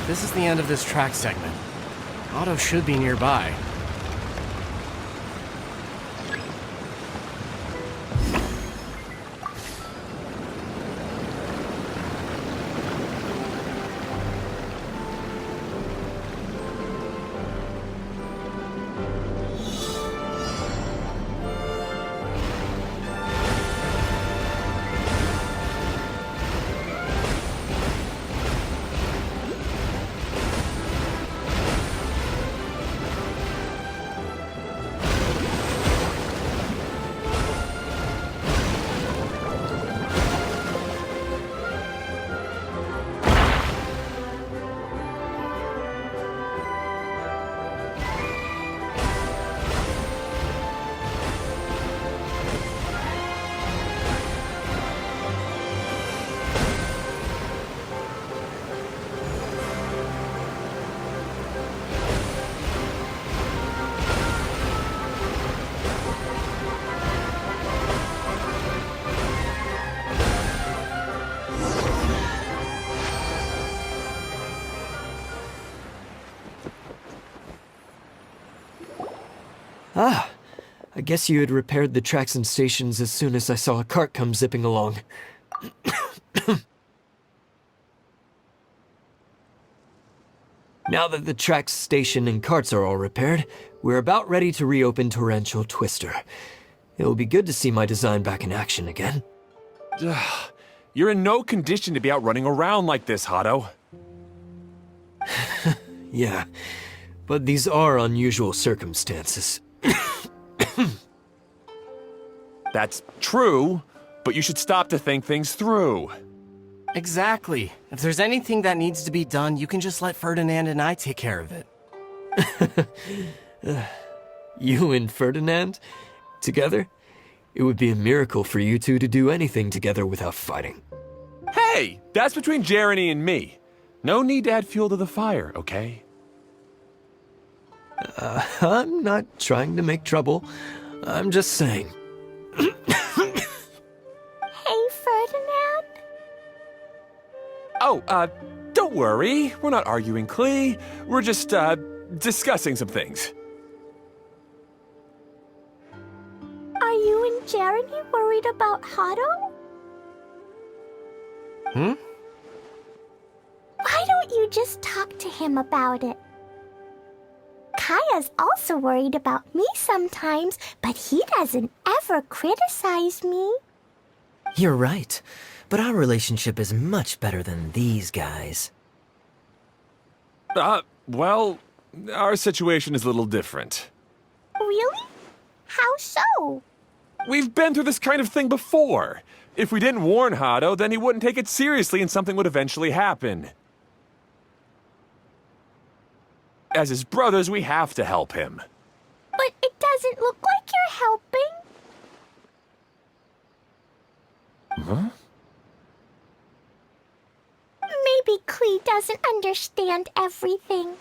this is the end of this track segment. Otto should be nearby. Ah, I guess you had repaired the tracks and stations as soon as I saw a cart come zipping along. Now that the tracks, station, and carts are all repaired, we're about ready to reopen Torrential Twister. It'll be good to see my design back in action again. You're in no condition to be out running around like this, Hado. Yeah, but these are unusual circumstances. That's true, but you should stop to think things through. Exactly. If there's anything that needs to be done, you can just let Ferdinand and I take care of it. You and Ferdinand? Together? It would be a miracle for you two to do anything together without fighting. Hey, that's between Jeremy and me. No need to add fuel to the fire, okay? I'm not trying to make trouble. I'm just saying. Hey, Ferdinand? Oh, don't worry. We're not arguing, Klee. We're just, discussing some things. Are you and Jeremy worried about Hado? Hmm? Why don't you just talk to him about it? Kaya's also worried about me sometimes, but he doesn't ever criticize me. You're right, but our relationship is much better than these guys. Well, our situation is a little different. Really? How so? We've been through this kind of thing before. If we didn't warn Hado, then he wouldn't take it seriously and something would eventually happen. As his brothers, we have to help him. But it doesn't look like you're helping. Huh? Maybe Klee doesn't understand everything.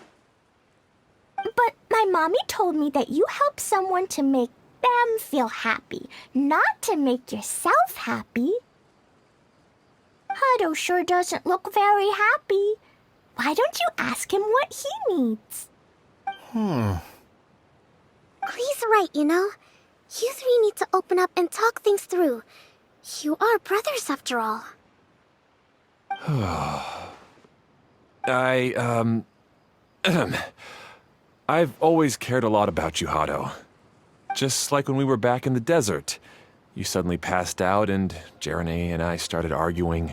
But my mommy told me that you help someone to make them feel happy, not to make yourself happy. Hado sure doesn't look very happy. Why don't you ask him what he needs? Klee's right, you know. You three need to open up and talk things through. You are brothers after all. I've always cared a lot about you, Hado. Just like when we were back in the desert. You suddenly passed out and Jeremy and I started arguing.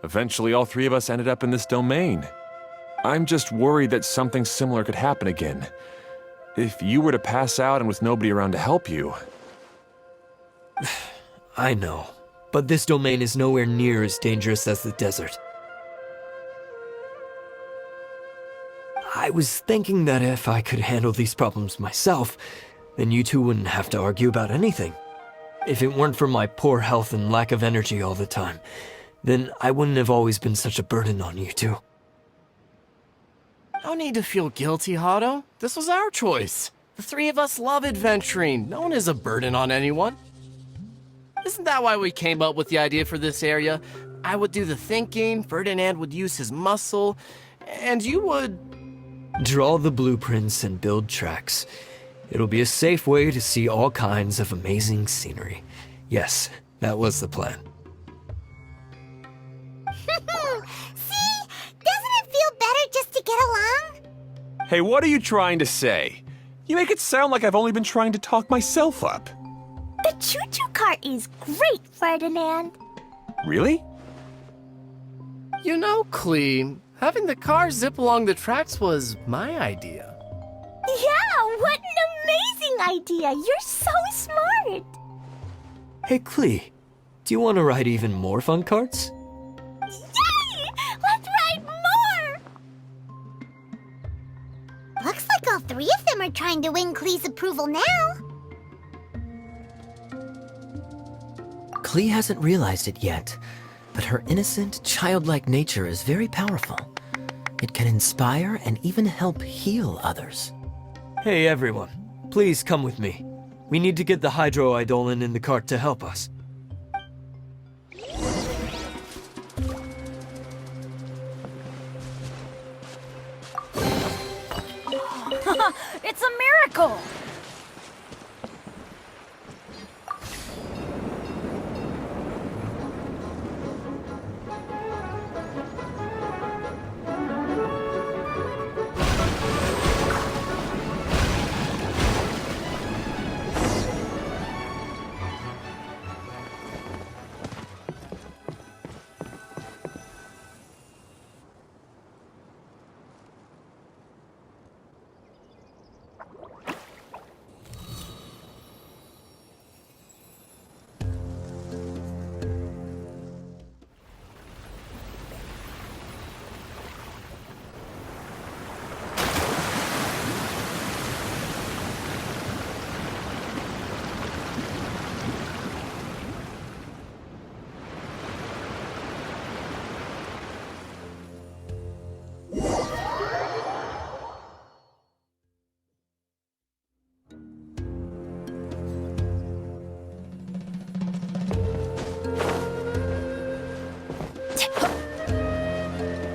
Eventually, all three of us ended up in this domain. I'm just worried that something similar could happen again. If you were to pass out and with nobody around to help you... I know, but this domain is nowhere near as dangerous as the desert. I was thinking that if I could handle these problems myself, then you two wouldn't have to argue about anything. If it weren't for my poor health and lack of energy all the time, then I wouldn't have always been such a burden on you two. No need to feel guilty, Hado. This was our choice. The three of us love adventuring. No one is a burden on anyone. Isn't that why we came up with the idea for this area? I would do the thinking, Ferdinand would use his muscle, And you would... Draw the blueprints and build tracks. It'll be a safe way to see all kinds of amazing scenery. Yes, that was the plan. See? Doesn't it feel better just to get along? Hey, what are you trying to say? You make it sound like I've only been trying to talk myself up. The choo-choo cart is great, Ferdinand. Really? You know, Klee, having the car zip along the tracks was my idea. Yeah, what an amazing idea! You're so smart! Hey, Klee, do you want to ride even more fun carts? Yay! Let's ride more! Looks like all three of them are trying to win Klee's approval now. Klee hasn't realized it yet, but her innocent, childlike nature is very powerful. It can inspire and even help heal others. Hey, everyone, please come with me. We need to get the hydroidolin in the cart to help us. It's a miracle!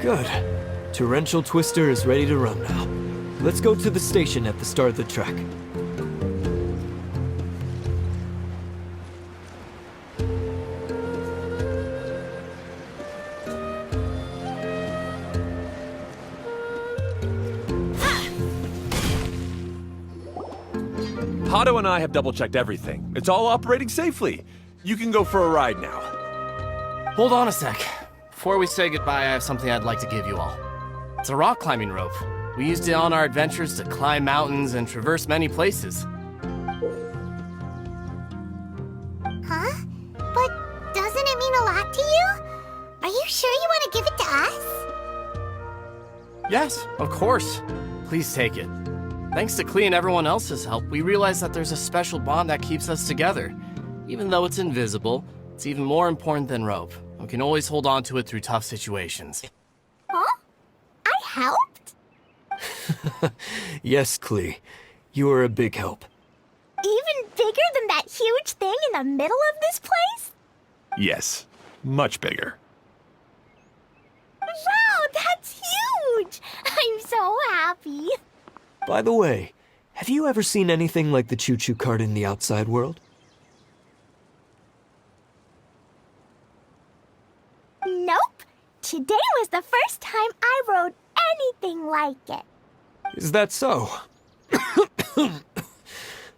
Good. Torrential Twister is ready to run now. Let's go to the station at the start of the track. Hado and I have double-checked everything. It's all operating safely. You can go for a ride now. Hold on a sec. Before we say goodbye, I have something I'd like to give you all. It's a rock climbing rope. We used it on our adventures to climb mountains and traverse many places. Huh? But doesn't it mean a lot to you? Are you sure you want to give it to us? Yes, of course. Please take it. Thanks to Klee and everyone else's help, we realized that there's a special bond that keeps us together. Even though it's invisible, it's even more important than rope. We can always hold on to it through tough situations. Huh? I helped? Yes, Klee. You are a big help. Even bigger than that huge thing in the middle of this place? Yes, much bigger. Wow, that's huge! I'm so happy. By the way, have you ever seen anything like the choo-choo cart in the outside world? Nope. Today was the first time I rode anything like it. Is that so?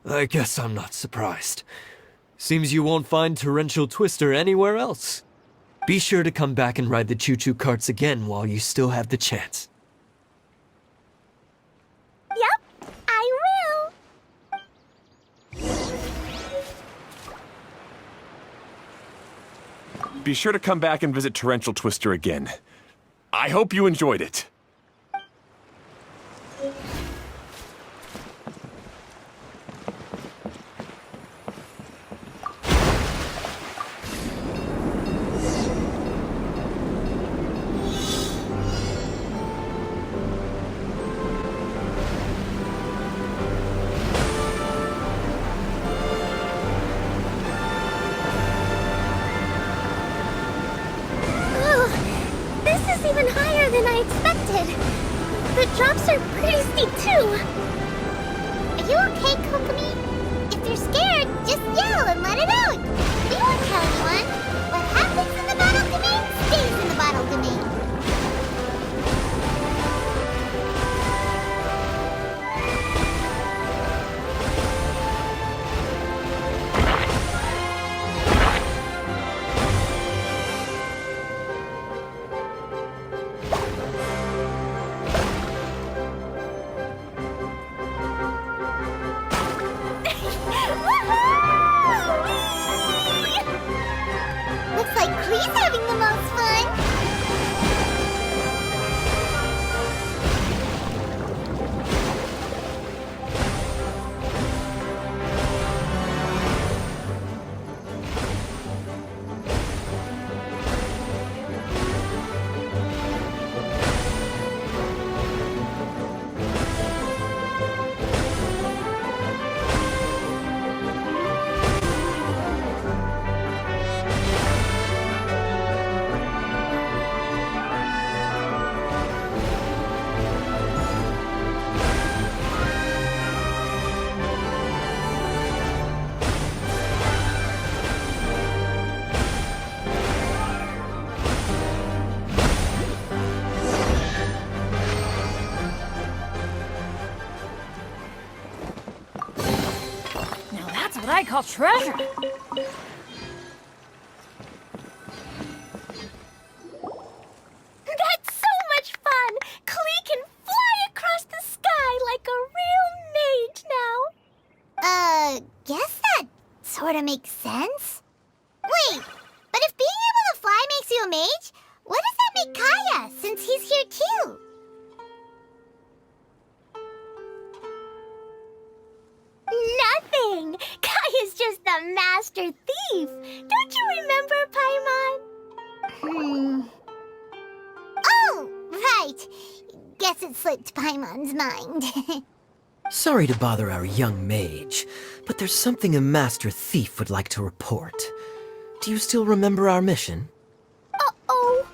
I guess I'm not surprised. Seems you won't find Torrential Twister anywhere else. Be sure to come back and ride the choo-choo carts again while you still have the chance. Yep, I will. Be sure to come back and visit Torrential Twister again. I hope you enjoyed it. This is even higher than I expected. The drops are pretty steep too. Are you okay, Kokomi? If you're scared, just yell and let it out. We won't tell anyone. What happens in the battle domain stays in the battle domain. Looks like Klee's having the most fun. Now that's what I call treasure. That's so much fun! Klee can fly across the sky like a real mage now. Guess that sort of makes sense. Wait, but if being able to fly makes you a mage, what does that make Kaya, since he's here too? Nothing! Kaya's just the master thief! Don't you remember, Paimon? Oh, right. Guess it slipped Paimon's mind. Sorry to bother our young mage, but there's something a master thief would like to report. Do you still remember our mission? Uh-oh.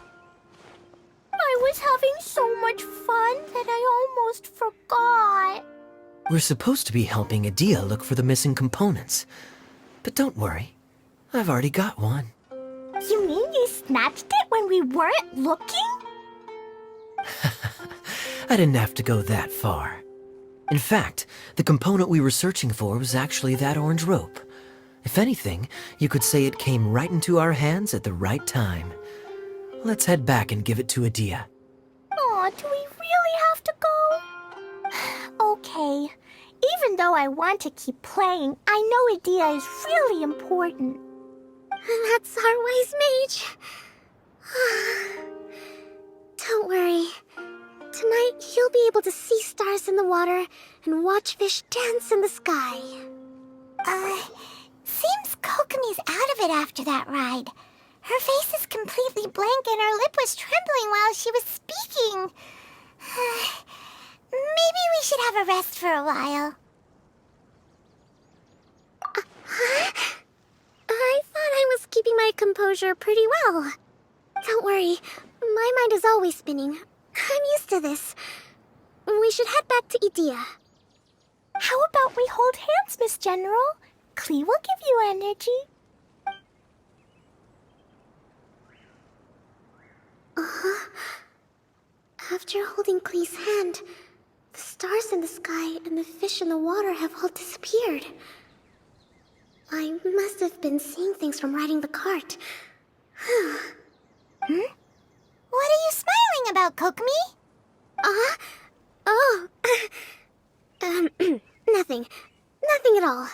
I was having so much fun that I almost forgot. We're supposed to be helping Adia look for the missing components. But don't worry, I've already got one. You mean you snatched it when we weren't looking? I didn't have to go that far. In fact, the component we were searching for was actually that orange rope. If anything, you could say it came right into our hands at the right time. Let's head back and give it to Adia. Aw, do we really have to go? Okay. Even though I want to keep playing, I know Adia is really important. That's our wise mage. Don't worry. Tonight, you'll be able to see stars in the water and watch fish dance in the sky. Seems Kokomi's out of it after that ride. Her face is completely blank and her lip was trembling while she was speaking. Maybe we should have a rest for a while. I thought I was keeping my composure pretty well. Don't worry, my mind is always spinning. I'm used to this. We should head back to Idia. How about we hold hands, Miss General? Klee will give you energy. After holding Klee's hand, the stars in the sky and the fish in the water have all disappeared. I must have been seeing things from riding the cart. What are you smiling about, Kokomi? Oh. Nothing. Nothing at all.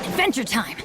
Adventure time!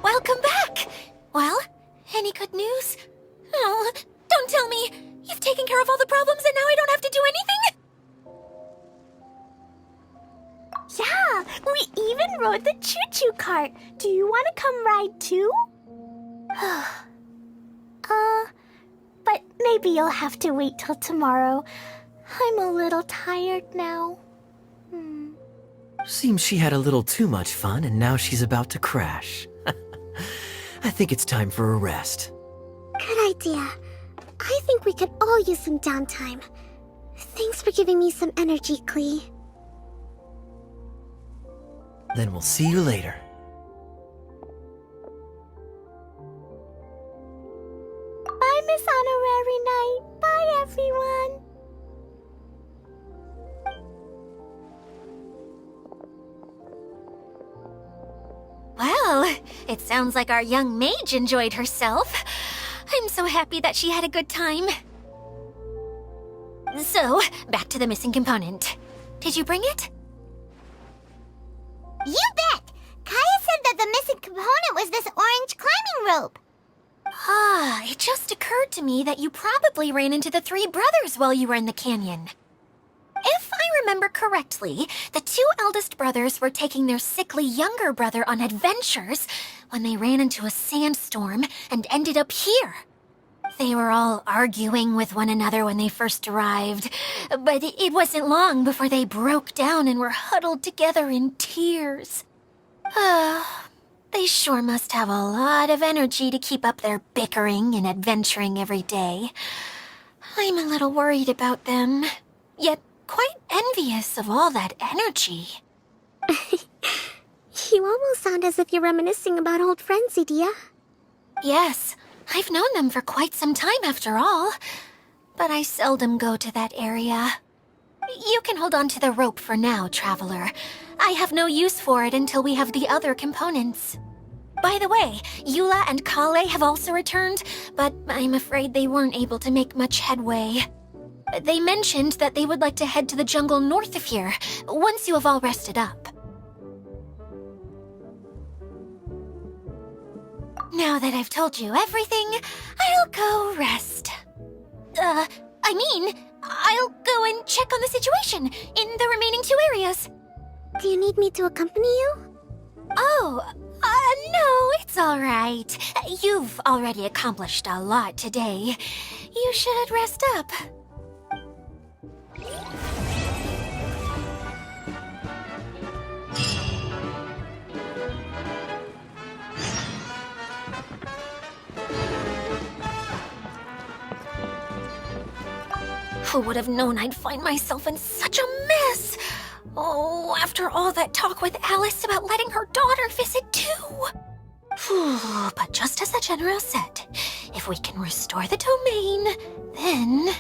Welcome back! Well, any good news? Oh, don't tell me! You've taken care of all the problems and now I don't have to do anything? Yeah, we even rode the choo-choo cart. Do you want to come ride too? But maybe you'll have to wait till tomorrow. I'm a little tired now. Seems she had a little too much fun and now she's about to crash. I think it's time for a rest. Good idea. I think we could all use some downtime. Thanks for giving me some energy, Klee. Then we'll see you later. Bye, Miss Honorary Knight. Bye, everyone. Well, it sounds like our young mage enjoyed herself. I'm so happy that she had a good time. So, back to the missing component. Did you bring it? You bet! Kaya said that the missing component was this orange climbing rope. Ah, it just occurred to me that you probably ran into the three brothers while you were in the canyon. If I remember correctly, the two eldest brothers were taking their sickly younger brother on adventures when they ran into a sandstorm and ended up here. They were all arguing with one another when they first arrived, but it wasn't long before they broke down and were huddled together in tears. They sure must have a lot of energy to keep up their bickering and adventuring every day. I'm a little worried about them, yet quite envious of all that energy. You almost sound as if you're reminiscing about old friends, Idia. Yes, I've known them for quite some time after all, but I seldom go to that area. You can hold on to the rope for now, Traveler. I have no use for it until we have the other components. By the way, Eula and Kale have also returned, but I'm afraid they weren't able to make much headway. They mentioned that they would like to head to the jungle north of here, once you have all rested up. Now that I've told you everything, I'll go rest. I'll go and check on the situation in the remaining two areas. Do you need me to accompany you? Oh, no, it's all right. You've already accomplished a lot today. You should rest up. Who would have known I'd find myself in such a mess? Oh, after all that talk with Alice about letting her daughter visit too. But just as the general said, if we can restore the domain, then...